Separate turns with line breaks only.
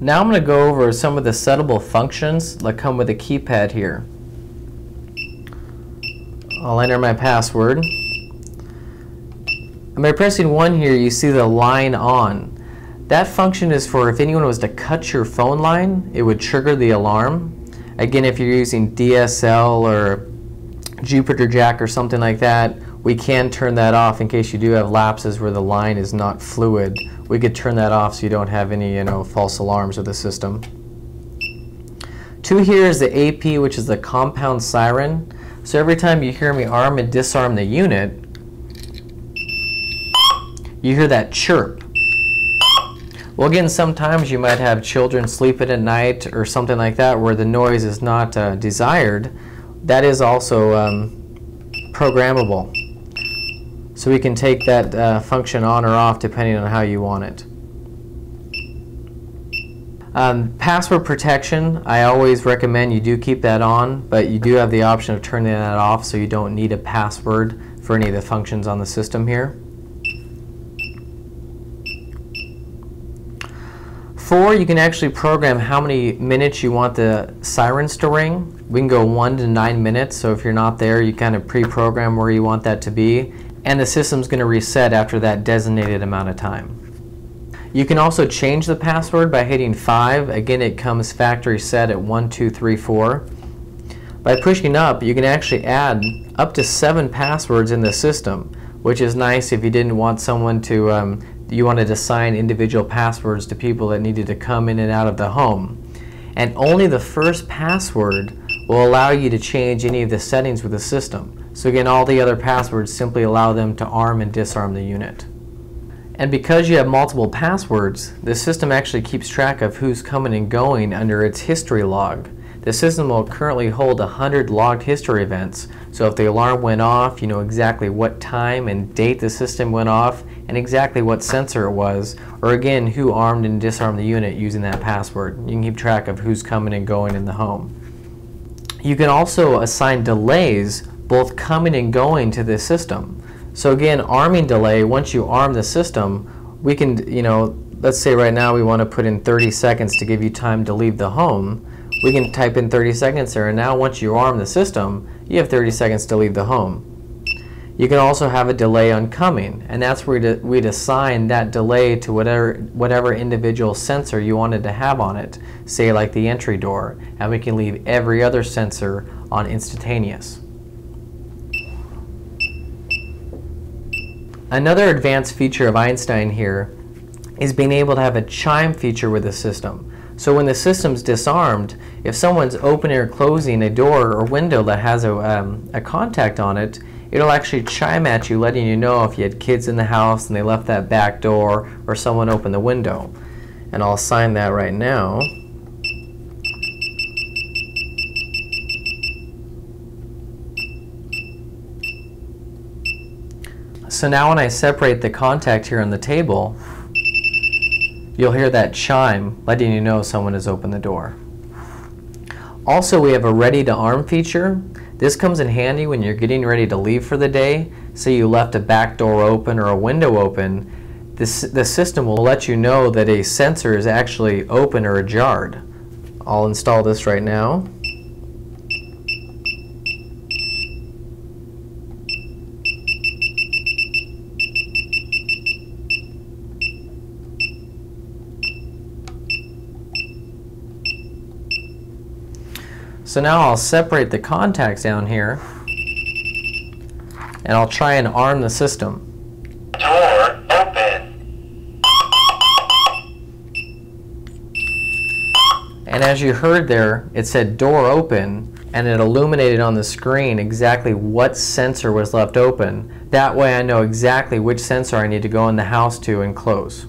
Now I'm going to go over some of the settable functions that come with the keypad here. I'll enter my password. And by pressing 1 here, you see the line on. That function is for if anyone was to cut your phone line, it would trigger the alarm. Again, if you're using DSL or Jupiter Jack or something like that, we can turn that off in case you do have lapses where the line is not fluid. We could turn that off so you don't have any false alarms with the system. 2 here is the AP, which is the compound siren. So every time you hear me arm and disarm the unit, you hear that chirp. Well, again, sometimes you might have children sleeping at night or something like that where the noise is not desired. That is also programmable. So we can take that function on or off depending on how you want it. Password protection, I always recommend you do keep that on, but you do have the option of turning that off so you don't need a password for any of the functions on the system here. 4, you can actually program how many minutes you want the sirens to ring. We can go 1 to 9 minutes, so if you're not there, you kind of pre-program where you want that to be, and the system's going to reset after that designated amount of time. You can also change the password by hitting 5. Again, it comes factory set at 1, 2, 3, 4. By pushing up, you can actually add up to 7 passwords in the system, which is nice if you didn't want someone to, you wanted to assign individual passwords to people that needed to come in and out of the home. And only the first password will allow you to change any of the settings with the system. So again, all the other passwords simply allow them to arm and disarm the unit. And because you have multiple passwords, the system actually keeps track of who's coming and going under its history log. The system will currently hold 100 logged history events, so if the alarm went off, you know exactly what time and date the system went off and exactly what sensor it was, or again, who armed and disarmed the unit using that password. You can keep track of who's coming and going in the home. You can also assign delays both coming and going to the system. So again, arming delay, once you arm the system, we can, let's say right now we want to put in 30 seconds to give you time to leave the home. We can type in 30 seconds there, and now once you arm the system, you have 30 seconds to leave the home. You can also have a delay on coming, and that's where we'd assign that delay to whatever individual sensor you wanted to have on it, say like the entry door, and we can leave every other sensor on instantaneous. Another advanced feature of Einstein here is being able to have a chime feature with the system. So when the system's disarmed, if someone's opening or closing a door or window that has a contact on it, it'll actually chime at you, letting you know if you had kids in the house and they left that back door or someone opened the window. And I'll assign that right now. So now when I separate the contact here on the table, you'll hear that chime letting you know someone has opened the door. Also, we have a ready to arm feature. This comes in handy when you're getting ready to leave for the day. Say you left a back door open or a window open. The system will let you know that a sensor is actually open or ajarred. I'll install this right now. So now I'll separate the contacts down here, and I'll try and arm the system.
Door open.
And as you heard there, it said door open, and it illuminated on the screen exactly what sensor was left open. That way I know exactly which sensor I need to go in the house to and close.